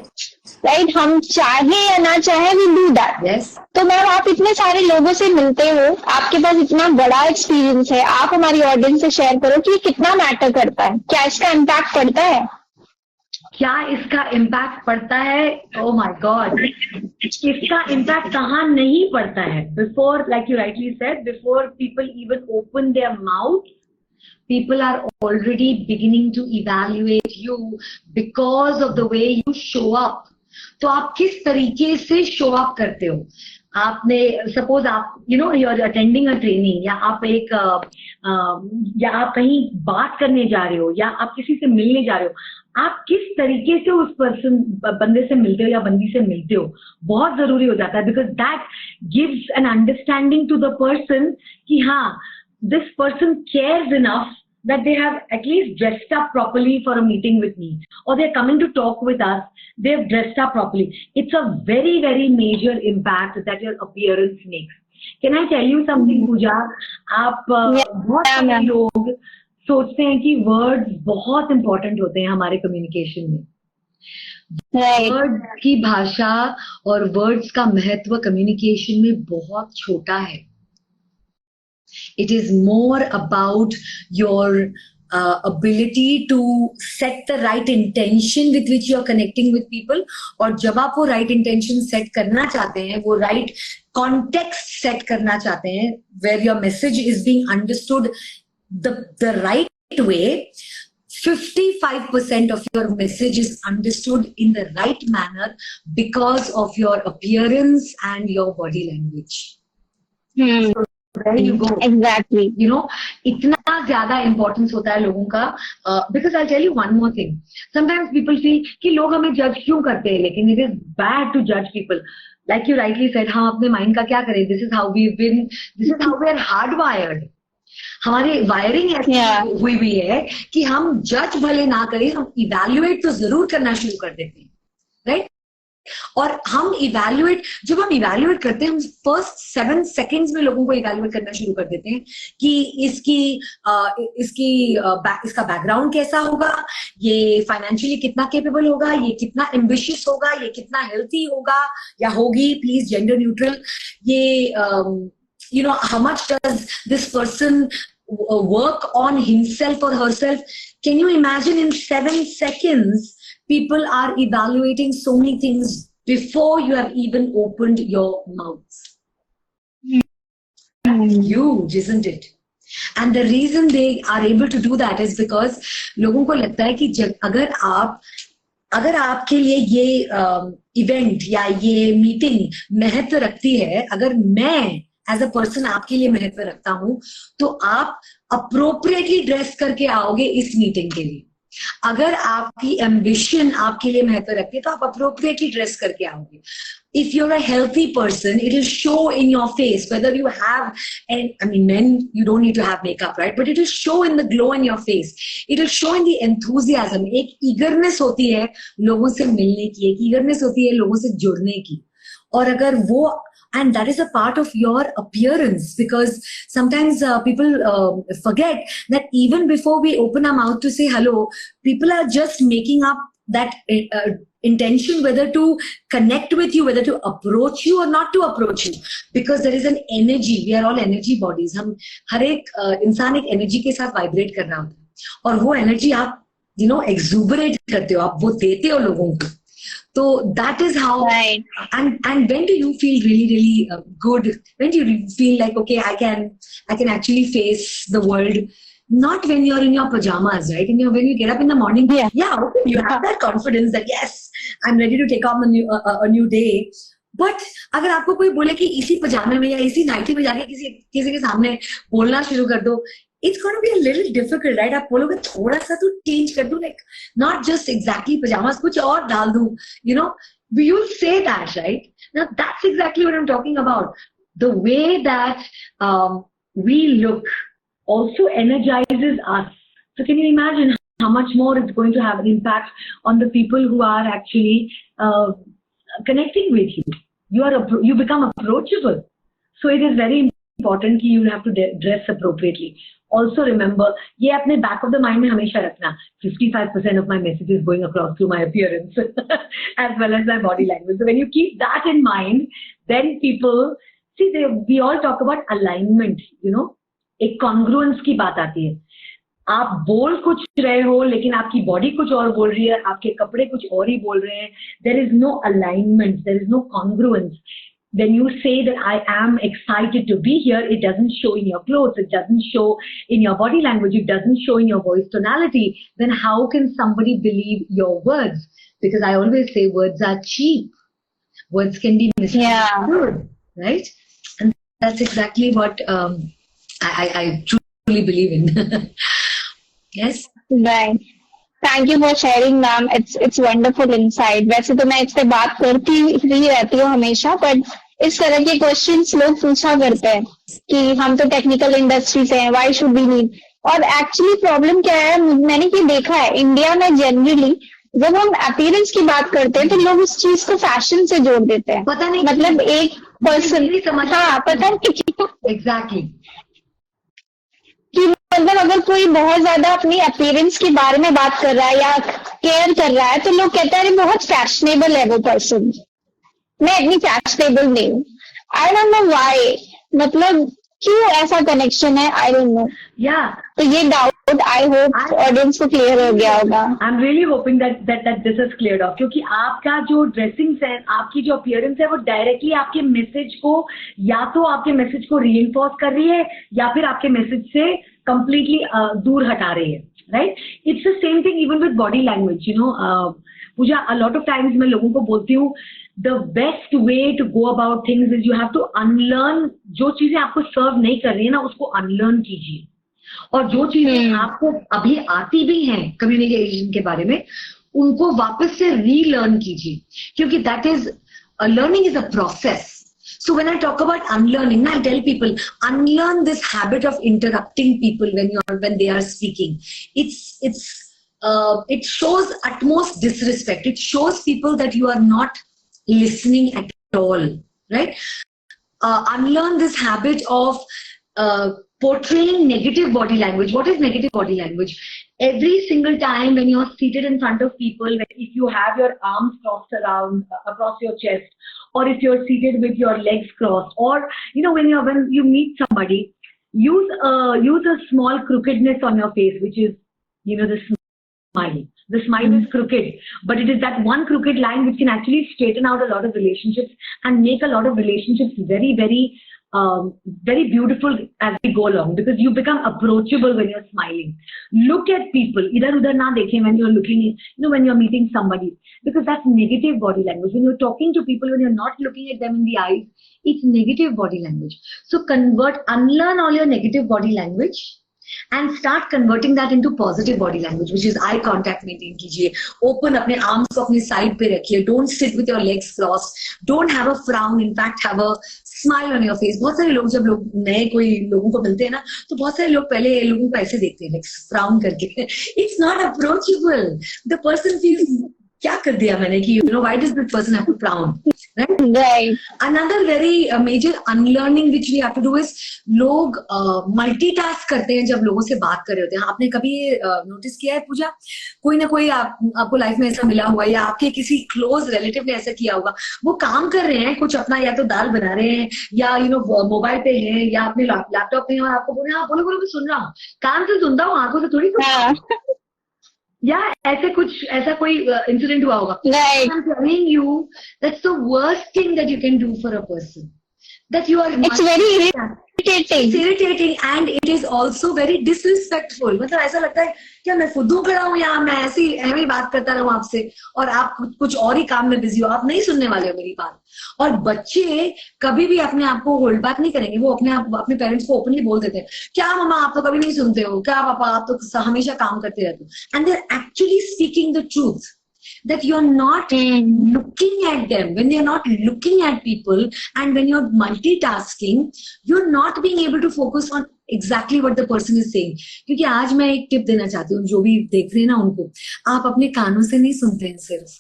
राइट। हम चाहे या ना चाहे, वी डू दैट। तो मैम, आप इतने सारे लोगों से मिलते हो, आपके पास इतना बड़ा एक्सपीरियंस है, आप हमारी ऑडियंस से शेयर करो कि कितना मैटर करता है, क्या इसका इम्पैक्ट पड़ता है? क्या इसका इम्पैक्ट पड़ता है? ओ माय गॉड, इसका इम्पैक्ट कहाँ नहीं पड़ता है? Before, like you rightly said, before people even open their mouth, people are already beginning to evaluate you because of the way you show up. तो आप किस तरीके से शो अप करते हो? आपने सपोज आप you are attending a training, या आप एक या आप कहीं बात करने जा रहे हो, या आप किसी से मिलने जा रहे हो, आप किस तरीके से उस बंदे से मिलते हो या बंदी से मिलते हो, बहुत जरूरी हो जाता है। Because that gives an understanding to the person कि हाँ, this person cares enough that they have at least dressed up properly for a meeting with me, or they're coming to talk with us, they've dressed up properly. It's a very, very major impact that your appearance makes. Can I tell you something, Pooja? आप बहुत सारे लोग सोचते हैं कि words बहुत important होते हैं हमारे कम्युनिकेशन में। वर्ड्स की भाषा और वर्ड्स का महत्व कम्युनिकेशन में बहुत छोटा है। It is more about your ability to set the right intention with which you are connecting with people. और जब आप वो right intention set करना चाहते हैं, वो right context set करना चाहते हैं, where your message is being understood the right way, 55% of your message is understood in the right manner because of your appearance and your body language. So, there you go. Exactly. इतना ज्यादा importance होता है लोगों का। Because I tell you one more thing, sometimes people feel कि लोग हमें जज क्यों करते हैं, लेकिन इट इज बैड टू जज people. Like you rightly said, हम अपने माइंड का क्या करें? This is how we are hard wired. हमारी वायरिंग ऐसी हुई हुई है कि हम जज भले ना करें, हम इवैल्यूएट तो जरूर करना शुरू कर देते हैं, राइट? और जब हम इवैल्यूएट करते हैं, हम फर्स्ट 7 सेकेंड्स में लोगों को इवैल्यूएट करना शुरू कर देते हैं कि इसका बैकग्राउंड कैसा होगा, ये फाइनेंशियली कितना केपेबल होगा, ये कितना एम्बिशियस होगा, ये कितना हेल्थी होगा या होगी, प्लीज जेंडर न्यूट्रल, ये how much does this person work on himself or herself. Can you imagine, in 7 seconds people are evaluating so many things before you have even opened your mouth? Huge, isn't it? And the reason they are able to do that is because लोगों को लगता है कि अगर आपके लिए ये event या ये मीटिंग महत्व रखती है, अगर मैं एज अ पर्सन आपके लिए महत्व रखता हूं, तो आप अप्रोप्रिएटली ड्रेस करके आओगे इस मीटिंग के लिए। अगर आपकी एम्बिशन आपके लिए महत्व रखती है तो आप अप्रोप्रिएटली ड्रेस करके आओगे. If you're a healthy person, it will show in your face whether you have, and I mean, men, you don't need to have makeup, right? But it will show in the glow in your face. It will show in the enthusiasm. एक eagerness होती है लोगों से मिलने की, एक eagerness होती है लोगों से जुड़ने की. और अगर वो, and that is a part of your appearance, because sometimes people forget that even before we open our mouth to say hello, people are just making up that intention whether to connect with you, whether to approach you or not to approach you, because there is an energy. We are all energy bodies. हम हर एक इंसान एक energy के साथ vibrate कर रहा होता है, और वो energy आप exuberate करते हो, आप वो देते हो लोगों को. So that is how, Right. And when do you feel really good? When do you feel like, okay, I can actually face the world? Not when you're in your pajamas, right? When you get up in the morning, yeah, okay, you have that confidence that yes, I'm ready to take on a new day. But अगर आपको कोई बोले कि इसी पजामे में या इसी नाइटी में जाके किसी के सामने बोलना शुरू कर दो, it's going to be a little difficult, right? आप बोलोगे थोड़ा सा तो change कर दूं, like not just exactly pajamas, कुछ और डाल दूं, you'll say that, right? Now that's exactly what I'm talking about. The way that we look also energizes us. So can you imagine how much more it's going to have an impact on the people who are actually connecting with you? You become approachable. So it is very important that you have to dress appropriately. Also remember, ये अपने back of the mind में हमेशा रखना, 55% of my message is going across through my appearance as well as my body language. So when you keep that in mind, then people, see, we all talk about alignment, एक congruence की बात आती है. आप बोल कुछ रहे हो लेकिन आपकी बॉडी कुछ और बोल रही है, आपके कपड़े कुछ और ही बोल रहे हैं. There is no alignment, there is no congruence. When you say that I am excited to be here, it doesn't show in your clothes, it doesn't show in your body language, it doesn't show in your voice tonality. Then how can somebody believe your words? Because I always say words are cheap. Words can be misunderstood, right? And that's exactly what I truly believe in. Yes. Right. Thank you for sharing, ma'am. It's wonderful insight. वैसे तो मैं इससे बात करती ही रहती हूँ हमेशा, but इस तरह के क्वेश्चंस लोग पूछा करते हैं कि हम तो टेक्निकल इंडस्ट्री से हैं, why should we need? और एक्चुअली प्रॉब्लम क्या है, मैंने ये देखा है इंडिया में जनरली जब हम अपीयरेंस की बात करते हैं तो लोग उस चीज को फैशन से जोड़ देते हैं. पता नहीं, मतलब एक पर्सन, हाँ पता नहीं एग्जैक्टली कि मतलब अगर कोई बहुत ज्यादा अपनी अपीयरेंस के बारे में बात कर रहा है या केयर कर रहा है तो लोग कहते हैं बहुत फैशनेबल है वो पर्सन. मैं इतनी फैशनेबल नहीं हूँ. आई डोंट नो व्हाई, मतलब क्यों ऐसा कनेक्शन है, आई डोंट नो. तो ये डाउट आई होप ऑडियंस को क्लियर हो गया होगा. आई am really hoping that this is cleared of, क्योंकि आपका जो ड्रेसिंग सेंस, आपकी जो अपीयरेंस है वो डायरेक्टली आपके मैसेज को, या तो आपके मैसेज को रीइंफोर्स कर रही है या फिर आपके मैसेज से कंप्लीटली दूर हटा रही है, right? It's the same thing even with body language. Pooja, a lot of times मैं लोगों को बोलती हूँ, the best way to go about things is you have to unlearn. जो चीजें आपको सर्व नहीं कर रही है ना, उसको अनलर्न कीजिए. और जो चीजें आपको अभी आती भी हैं कम्युनिकेशन के बारे में, उनको वापस से रीलर्न कीजिए, क्योंकि that is learning is a process. So when I talk about unlearning, I tell people, unlearn this habit of interrupting people when they are speaking. It shows utmost disrespect. It shows people that you are not listening at all, right? Unlearn this habit of portraying negative body language. What is negative body language? Every single time when you're seated in front of people, if you have your arms crossed around across your chest, or if you're seated with your legs crossed, or when you meet somebody, use a small crookedness on your face, which is the smile. The smile is crooked, but it is that one crooked line which can actually straighten out a lot of relationships and make a lot of relationships very, very very beautiful as we go along, because you become approachable when you're smiling. Look at people, idhar udhar na dekhe when you're looking, when you're meeting somebody, because that's negative body language. When you're talking to people, when you're not looking at them in the eyes, it's negative body language. So unlearn all your negative body language and start converting that into positive body language, which is eye contact maintain कीजिए, open अपने arms को अपनी side पे रखिए, don't sit with your legs crossed, don't have a frown, in fact have a smile on your face. बहुत सारे लोग जब लोग नए कोई लोगों को मिलते हैं ना, तो बहुत सारे लोग पहले लोगों को ऐसे देखते हैं, like frown करके. It's not approachable. The person feels क्या कर दिया मैंने कि why does this person have to frown, right? Another very major unlearning which we have to do is लोग multitask करते हैं जब लोगों से बात कर रहे होते हैं. आपने कभी नोटिस किया है पूजा, कोई ना कोई आपको लाइफ में ऐसा मिला हुआ या आपके किसी क्लोज रिलेटिव ने ऐसा किया होगा, वो काम कर रहे हैं कुछ अपना, या तो दाल बना रहे हैं या मोबाइल पे हैं या अपने लैपटॉप पे हैं, और आपको बोल रहे हैं बोलो बोलो मैं सुन रहा हूँ, कान से सुनता हूँ, आंखों से थोड़ी सुनता हूँ. या ऐसा कोई इंसिडेंट हुआ होगा. I'm telling you, that's the worst thing that you can do for a person. That you are. It's very irritating. It's irritating and it is also very disrespectful. मतलब ऐसा लगता है क्या मैं फुद्दू खड़ा हूँ या मैं ऐसी ही बात करता रहूँ आपसे, और आप कुछ और ही काम में बिजी हो, आप नहीं सुनने वाले हो मेरी बात. और बच्चे कभी भी अपने आप को होल्ड बैक नहीं करेंगे, वो अपने पेरेंट्स को ओपनली बोल देते हैं, क्या मम्मा आप तो कभी नहीं सुनते हो, क्या पापा आप तो हमेशा काम करते रहते हो. And they are actually speaking the truth. That you're not looking at them, when they're not looking at people, and when you're multitasking, you're not being able to focus on exactly what the person is saying. क्योंकि आज मैं एक tip देना चाहती हूँ, जो भी देख रहे हैं ना उनको, आप अपने कानों से नहीं सुनते हैं सिर्फ,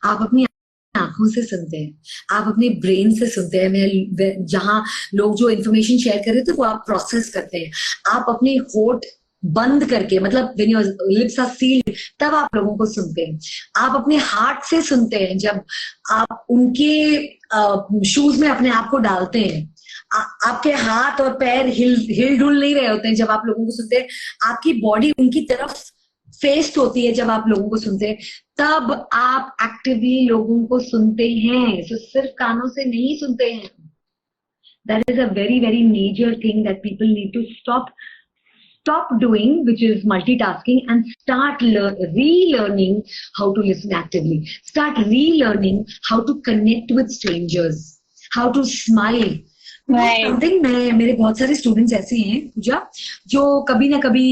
आप अपनी आंखों से सुनते हैं, आप अपने ब्रेन से सुनते हैं. जहां लोग जो इन्फॉर्मेशन शेयर कर रहे थे वो आप प्रोसेस करते हैं. आप अपने होठ बंद करके, मतलब when your lips are sealed, तब आप लोगों को सुनते हैं. आप अपने हार्ट से सुनते हैं, जब आप उनके शूज में अपने आप को डालते हैं. आपके हाथ और पैर हिल डुल नहीं रहे होते हैं जब आप लोगों को सुनते हैं. आपकी बॉडी उनकी तरफ फेस्ड होती है जब आप लोगों को सुनते हैं, तब आप एक्टिवली लोगों को सुनते हैं. तो सिर्फ कानों से नहीं सुनते हैं. That is a very very major thing that people need to stop doing, which is multitasking, and start relearning how to listen actively. Start relearning how to connect with strangers, how to smile. Something मेरे बहुत सारे students ऐसे हैं पूजा, जो कभी ना कभी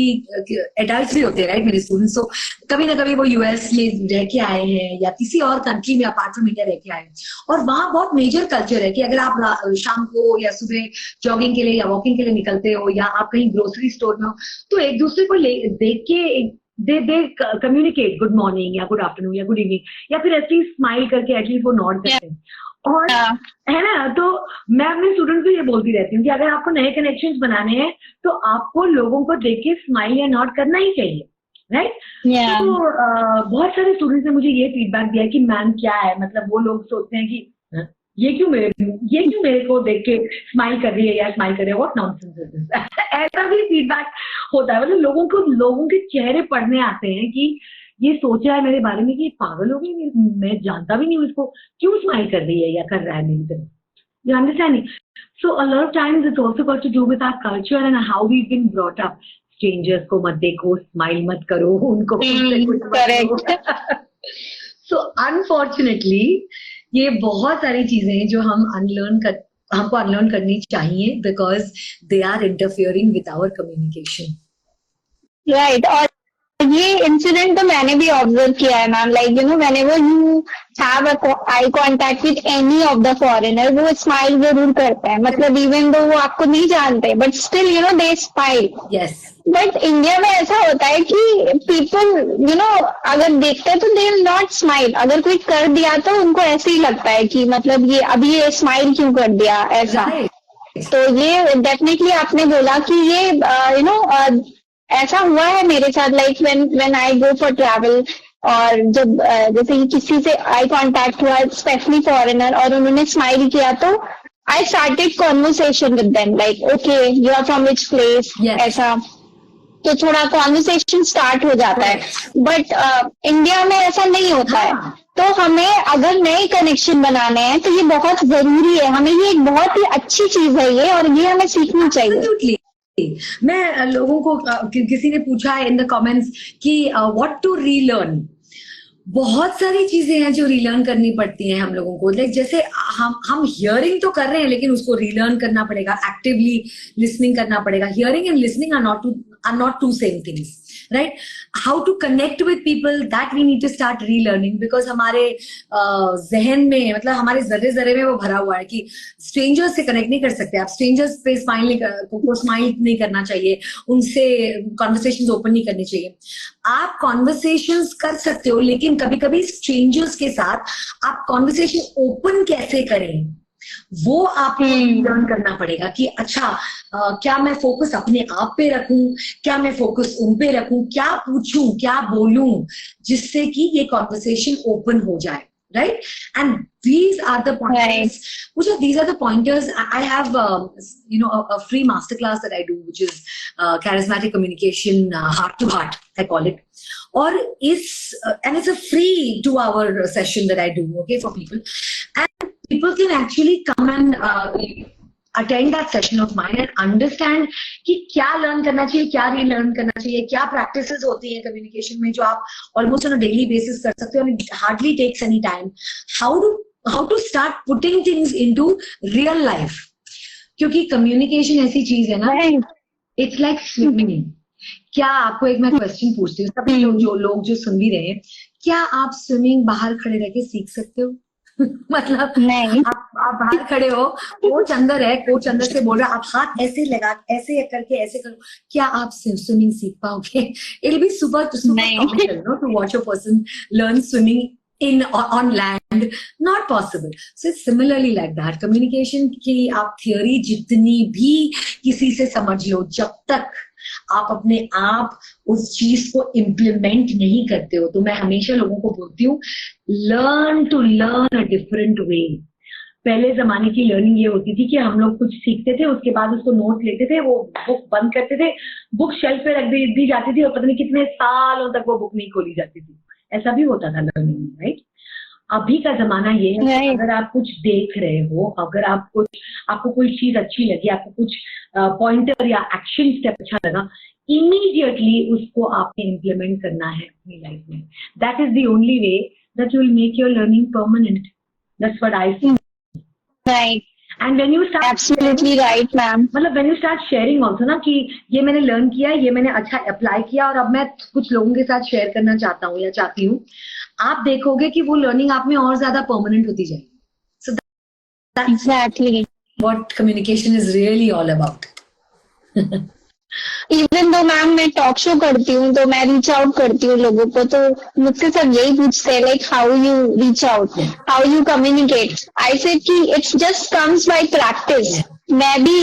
adults भी होते हैं, राइट, मेरे स्टूडेंट्स. तो कभी ना कभी वो यूएस में रह के आए हैं या किसी और कंट्री में अपार्ट फ्रॉम इंडिया रह के आए हैं, और वहां बहुत मेजर कल्चर है कि अगर आप शाम को या सुबह जॉगिंग के लिए या वॉकिंग के लिए निकलते हो, या आप कहीं ग्रोसरी स्टोर में हो, तो एक दूसरे को देख के दे कम्युनिकेट गुड मॉर्निंग या गुड आफ्टरनून या गुड इवनिंग, या फिर एटलीस्ट स्माइल करके एटलीस्ट वो नॉड करते हैं. और है ना, तो मैं अपने स्टूडेंट्स को ये बोलती रहती हूँ कि अगर आपको नए कनेक्शंस बनाने हैं तो आपको लोगों को देख के स्माइल या नॉड करना ही चाहिए, राइट. तो बहुत सारे स्टूडेंट्स ने मुझे ये फीडबैक दिया कि मैम क्या है, मतलब वो लोग सोचते हैं कि ये क्यों मेरे को देख के स्माइल कर रही है या स्माइल कर रही है, व्हाट नॉनसेंस इज दिस. ऐसा भी फीडबैक होता है. मतलब लोगों के चेहरे पढ़ने आते हैं कि ये सोचा है मेरे बारे में कि पागल हो गई, मैं जानता भी नहीं हूँ इसको, क्यों स्माइल कर रही है या कर रहा है मेरी तरफ. You understanding? So a lot of times it's also got to do with our culture and how we been brought up. Strangers को मत देखो, स्माइल मत करो, उनको सो अनफॉर्चुनेटली ये बहुत सारी चीजें हैं जो हमको अनलर्न करनी चाहिए, because they are interfering with our communication. Right. और ये इंसिडेंट तो मैंने भी ऑब्जर्व किया है ma'am. Like whenever you have eye contact with any of the foreigner, वो स्माइल जरूर करते हैं. मतलब इवन दो वो आपको नहीं जानते, but still they smile. Yes. But India में ऐसा होता है कि पीपल अगर देखते हैं तो दे विल नॉट स्माइल. अगर कोई कर दिया तो उनको ऐसे ही लगता है कि मतलब ये स्माइल क्यों कर दिया ऐसा. तो ये डेफिनेटली आपने बोला कि ये ऐसा हुआ है मेरे साथ. Like when I go for travel, और जब जैसे कि किसी से आई कांटेक्ट हुआ, स्पेशली फॉरेनर, और उन्होंने स्माइल किया, तो I started conversation with them, like okay you are from which place, ऐसा. तो थोड़ा कॉन्वर्सेशन स्टार्ट हो जाता है. बट इंडिया में ऐसा नहीं होता है. तो हमें अगर नए कनेक्शन बनाने हैं तो ये बहुत जरूरी है. हमें ये एक बहुत ही अच्छी चीज है ये, और ये हमें सीखनी चाहिए. मैं लोगों को, किसी ने पूछा है इन द कमेंट्स कि व्हाट टू रीलर्न. बहुत सारी चीजें हैं जो रीलर्न करनी पड़ती हैं हम लोगों को. लाइक जैसे हम हियरिंग तो कर रहे हैं, लेकिन उसको रीलर्न करना पड़ेगा, एक्टिवली लिसनिंग करना पड़ेगा. Hearing and listening are are not two same things, right? How to connect with people, that we need to start relearning, because हमारे जहन में, मतलब हमारे जर्रे जर्रे में वो भरा हुआ है कि स्ट्रेंजर्स से कनेक्ट नहीं कर सकते आप, स्ट्रेंजर्स पे स्माइल नहीं करना चाहिए, उनसे कॉन्वर्सेशंस ओपन नहीं करनी चाहिए. आप कॉन्वर्सेशंस कर सकते हो, लेकिन कभी कभी स्ट्रेंजर्स के साथ आप कॉन्वर्सेशन ओपन कैसे करें, वो आपको लर्न करना पड़ेगा कि अच्छा क्या मैं फोकस अपने आप पे रखूं, क्या मैं फोकस उन पे रखूं, क्या पूछूं, क्या बोलूं, जिससे कि ये कॉन्वर्सेशन ओपन हो जाए, right? And these are the pointers, these are the pointers. I have a free masterclass that I do, which is charismatic communication, heart to heart, I call it. Or and it's a free 2-hour session that I do, okay, for people. And people can actually come and attend that session of mine and understand कि क्या learn करना चाहिए, क्या relearn करना चाहिए, क्या practices होती हैं communication में जो आप almost on a daily basis कर सकते हो, and it hardly takes any time. How to start putting things into real life, क्योंकि communication ऐसी चीज है ना, it's like swimming. क्या आपको एक मैं क्वेश्चन पूछती हूँ, सभी लोग जो सुन भी रहे हैं, क्या आप स्विमिंग बाहर खड़े रह के सीख सकते हो? मतलब नहीं, आप बाहर खड़े हो, कोच अंदर है, कोच अंदर से बोल रहा है, आप हाथ ऐसे लगा, ऐसे करके ऐसे करो, क्या आप स्विमिंग सीख पाओगे? It'll be super comical, no, to watch a person learn swimming on land. Not possible. So it's similarly like that. Communication की आप theory जितनी भी किसी से समझ लो, जब तक आप अपने आप उस चीज को इम्प्लीमेंट नहीं करते हो, तो मैं हमेशा लोगों को बोलती हूँ, learn to learn a different way. पहले जमाने की लर्निंग ये होती थी कि हम लोग कुछ सीखते थे, उसके बाद उसको नोट लेते थे, वो बुक बंद करते थे, बुक शेल्फ पे रख दी जाती थी और पता नहीं कितने सालों तक वो बुक नहीं खोली जाती थी. ऐसा भी होता था लर्निंग में, राइट? अभी का जमाना ये है, अगर आप कुछ देख रहे हो, अगर आपको कोई चीज अच्छी लगी, आपको कुछ पॉइंटर या एक्शन स्टेप अच्छा लगा, इमीडिएटली उसको आपने इम्प्लीमेंट करना है अपनी लाइफ में. That is the only way that you will make your learning permanent. That's what I see. Right. And when you start absolutely right, ma'am. मतलब when you start sharing also ना कि ये मैंने learn किया, ये मैंने अच्छा apply किया और अब मैं कुछ लोगों के साथ share करना चाहता हूँ या चाहती हूँ, आप देखोगे कि वो learning आप में और ज्यादा permanent होती जाएगी. So that's exactly what communication is really all about. Even though ma'am मैं टॉक शो करती हूँ, तो मैं रीच आउट करती हूँ लोगों को, तो मुझसे सब यही पूछते हैं, like how you reach out, how you communicate. I said कि it's just comes by practice. मैं भी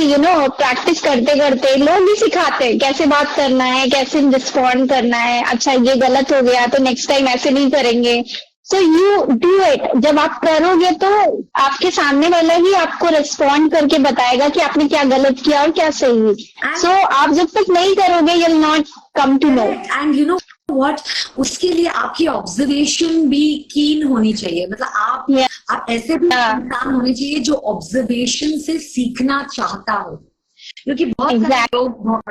प्रैक्टिस करते करते, लोग भी सिखाते हैं कैसे बात करना है, कैसे रिस्पॉन्ड करना है. अच्छा ये गलत हो गया तो नेक्स्ट टाइम ऐसे नहीं करेंगे. So you do it. जब आप करोगे तो आपके सामने वाला ही आपको रिस्पॉन्ड करके बताएगा कि आपने क्या गलत किया और क्या सही. सो आप जब तक नहीं करोगे, you will not come to know. And you know what, उसके लिए आपकी ऑब्जर्वेशन भी कीन होनी चाहिए. मतलब आप ऐसे भी इंसान होने चाहिए जो ऑब्जर्वेशन से सीखना चाहता हो, क्योंकि बहुत सारे लोग,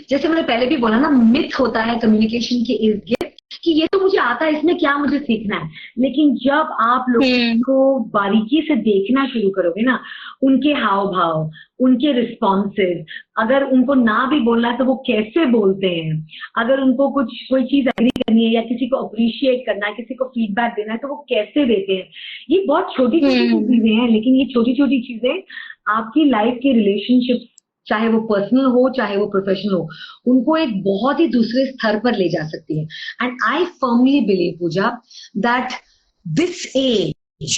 जैसे मैंने पहले भी बोला ना, मिथ होता है कम्युनिकेशन के इर्द गिर्द कि ये तो मुझे आता है, इसमें क्या मुझे सीखना है. लेकिन जब आप लोगों को बारीकी से देखना शुरू करोगे ना, उनके हाव भाव, उनके रिस्पॉन्सेज, अगर उनको ना भी बोलना है तो वो कैसे बोलते हैं, अगर उनको कोई चीज एग्री करनी है या किसी को अप्रिशिएट करना है, किसी को फीडबैक देना है, तो वो कैसे देते हैं. ये बहुत छोटी छोटी चीजें हैं, लेकिन ये छोटी छोटी चीजें आपकी लाइफ के रिलेशनशिप, चाहे वो पर्सनल हो चाहे वो प्रोफेशनल हो, उनको एक बहुत ही दूसरे स्तर पर ले जा सकती है. And I firmly believe, Pooja, that this age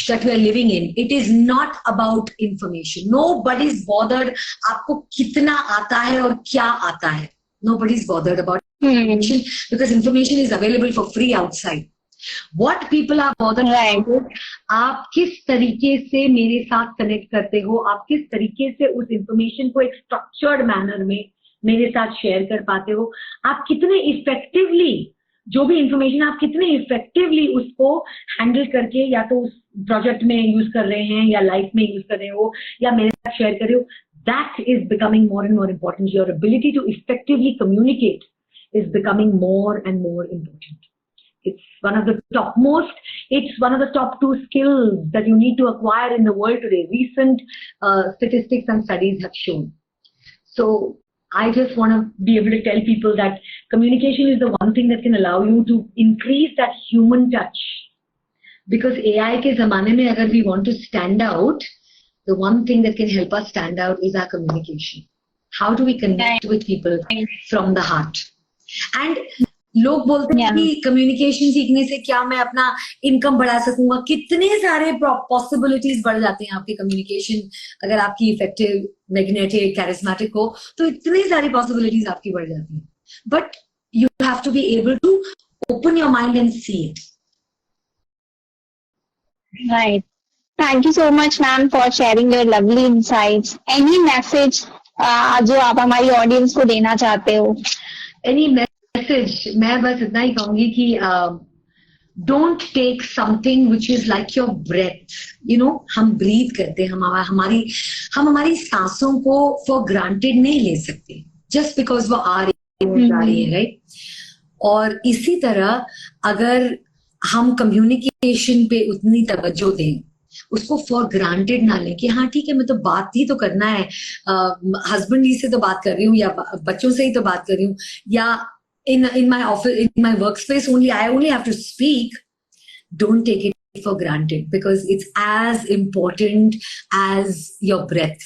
that we are living in, it is not about information. Nobody is bothered आपको कितना आता है और क्या आता है. Nobody is bothered about information because information is available for free outside. What people are bothered about, आप किस तरीके से मेरे साथ कनेक्ट करते हो, आप किस तरीके से उस इंफॉर्मेशन को एक स्ट्रक्चर्ड मैनर में मेरे साथ शेयर कर पाते हो, आप कितने इफेक्टिवली, जो भी इंफॉर्मेशन आप कितने इफेक्टिवली उसको हैंडल करके या तो उस प्रोजेक्ट में यूज कर रहे हैं या लाइफ में यूज कर रहे हो या मेरे साथ शेयर कर रहे हो. That is becoming more and more important. Your ability to effectively communicate is becoming more and more important. It's one of the top 2 skills that you need to acquire in the world today. Recent statistics and studies have shown. So I just want to be able to tell people that communication is the one thing that can allow you to increase that human touch. Because AI ke zamane mein agar we want to stand out, the one thing that can help us stand out is our communication. How do we connect with people from the heart? And लोग बोलते हैं कि communication सीखने से क्या मैं अपना income बढ़ा सकूंगा, कितने सारे पॉसिबिलिटीज बढ़ जाते हैं आपके कम्युनिकेशन अगर आपकी इफेक्टिव, मैग्नेटिक, कैरिस्मेटिक हो तो इतनी सारी पॉसिबिलिटीज आपकी बढ़ जाती हैं. But you have to be able to open your mind and see it. Right. Thank you so much, ma'am, for sharing your lovely insights. Any message जो आप हमारी ऑडियंस को देना चाहते हो? Any message? मैं बस इतना ही कहूंगी कि don't take something which is like your breath. You know, हम breathe करते हैं, हम हमारी सांसों को for granted नहीं ले सकते just because वो आ रही है, right? और इसी तरह अगर हम कम्युनिकेशन पे उतनी तवज्जो दें, उसको फॉर ग्रांटेड ना लें कि हाँ ठीक है मैं तो बात ही तो करना है, हस्बैंड ही से तो बात कर रही हूँ या बच्चों से ही तो बात कर रही हूँ, या in my office, in my workspace I only have to speak. Don't take it for granted because it's as important as your breath.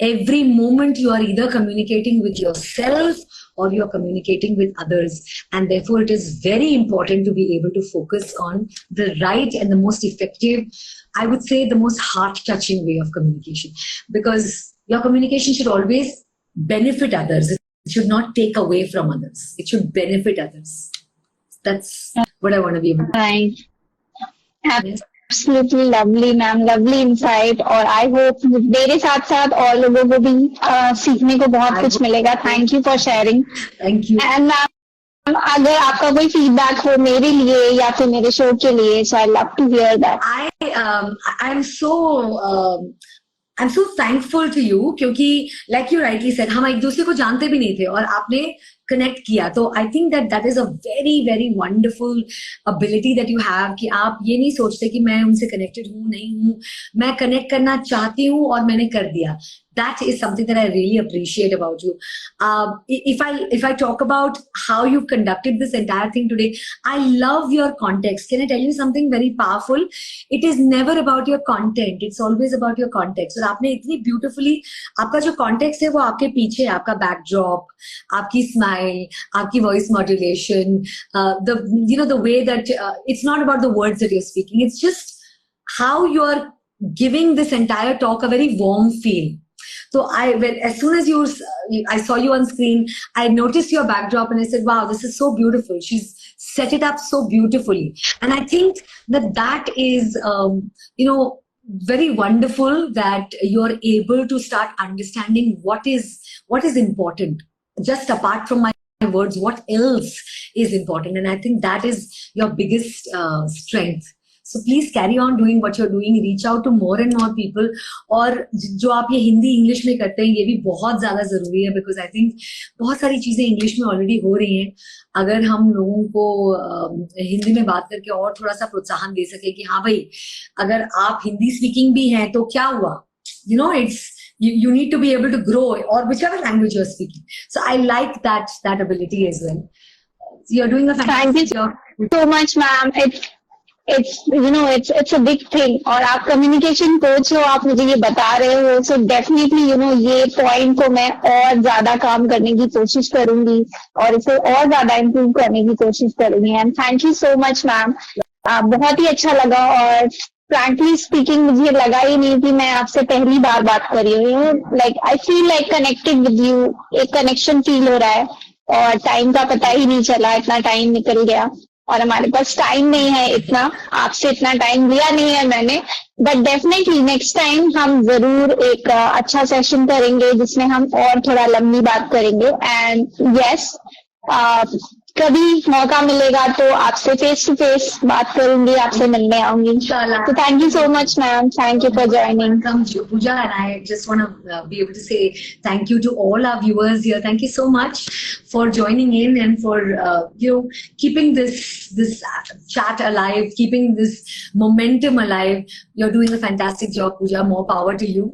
Every moment you are either communicating with yourself or you're communicating with others, and therefore it is very important to be able to focus on the right and the most effective, I would say the most heart-touching way of communication, because your communication should always benefit others. It should not take away from others. It should benefit others. That's what I want to be able to. Right. Yes. Absolutely lovely, ma'am. Lovely insight. और I hope मेरे साथ साथ और लोगों को भी सीखने को बहुत कुछ मिलेगा. Thank you for sharing. Thank you. And ma'am, अगर आपका कोई फीडबैक हो मेरे लिए या फिर मेरे शो के लिए, so I love to hear that. I'm so thankful to you क्योंकि like you rightly said हम एक दूसरे को जानते भी नहीं थे और आपने कनेक्ट किया, तो I think that is a very very wonderful ability that you have कि आप ये नहीं सोचते कि मैं उनसे कनेक्टेड हूँ नहीं हूँ, मैं कनेक्ट करना चाहती हूँ और मैंने कर दिया. That is something that I really appreciate about you. If I talk about how you've conducted this entire thing today, I love your context. Can I tell you something very powerful? It is never about your content. It's always about your context. और आपने इतनी beautifully आपका जो context है वो आपके पीछे है, आपका backdrop, आपकी smile, आपकी voice modulation, the way that it's not about the words that you're speaking. It's just how you're giving this entire talk a very warm feel. So as soon as I saw you on screen, I noticed your backdrop and I said, wow, this is so beautiful. She's set it up so beautifully. And I think that is, very wonderful that you're able to start understanding what is important. Just apart from my words, what else is important? And I think that is your biggest strength. So please carry on doing what you're doing. Reach out to more and more people. और जो आप ये Hindi English में करते हैं ये भी बहुत ज्यादा जरूरी है, because I think बहुत सारी चीजें इंग्लिश में ऑलरेडी हो रही हैं. अगर हम लोगों को हिंदी में बात करके और थोड़ा सा प्रोत्साहन दे सके कि हाँ भाई अगर आप हिंदी स्पीकिंग भी हैं तो क्या हुआ, you need to be able to grow or whichever language you're speaking. So I like that ability as well. So you're doing a fantastic job. Thank you so much, ma'am. It's a big thing. और आप communication coach हो, आप मुझे ये बता रहे हो, so definitely ये पॉइंट को मैं और ज्यादा काम करने की कोशिश करूंगी और इसे और ज्यादा इम्प्रूव करने की कोशिश करूंगी. And thank you so much ma'am. बहुत ही अच्छा लगा और फ्रैंकली स्पीकिंग मुझे लगा ही नहीं कि मैं आपसे पहली बार बात कर रही हूँ. Like I feel like connected with you. एक कनेक्शन फील हो रहा है और टाइम का पता ही नहीं चला, इतना टाइम निकल गया और हमारे पास टाइम नहीं है इतना, आपसे इतना टाइम लिया नहीं है मैंने. बट डेफिनेटली नेक्स्ट टाइम हम जरूर एक अच्छा सेशन करेंगे जिसमें हम और थोड़ा लंबी बात करेंगे. एंड यस, कभी मौका मिलेगा तो आपसे फेस टू फेस बात करूंगी, आपसे मिलने आऊंगी. तो thank you so much ma'am. Thank you for joining. Pooja, and I just want to be able to say thank you to all our viewers here. Thank you so much for joining in and for keeping this chat alive, keeping this momentum alive. You're doing a fantastic job, Pooja. More power to you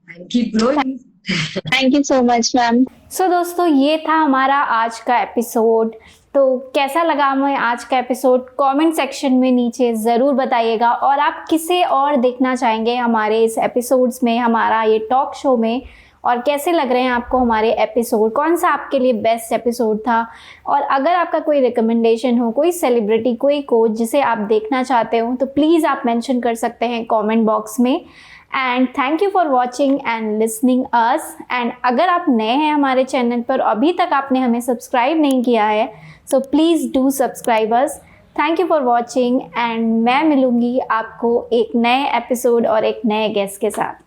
and keep growing. Thank you so much ma'am. So दोस्तों, ये था हमारा आज का episode. तो कैसा लगा हमें आज का एपिसोड कमेंट सेक्शन में नीचे ज़रूर बताइएगा, और आप किसे और देखना चाहेंगे हमारे इस एपिसोड्स में, हमारा ये टॉक शो में, और कैसे लग रहे हैं आपको हमारे एपिसोड, कौन सा आपके लिए बेस्ट एपिसोड था। और अगर आपका कोई रिकमेंडेशन हो, कोई सेलिब्रिटी, कोई कोच जिसे आप देखना चाहते हो, तो प्लीज़ आप मेंशन कर सकते हैं कमेंट बॉक्स में। And thank you for watching and listening us. And अगर आप नए हैं हमारे चैनल पर, अभी तक आपने हमें सब्सक्राइब नहीं किया है, so please do subscribe us. Thank you for watching, and मैं मिलूँगी आपको एक नए एपिसोड और एक नए गेस्ट के साथ।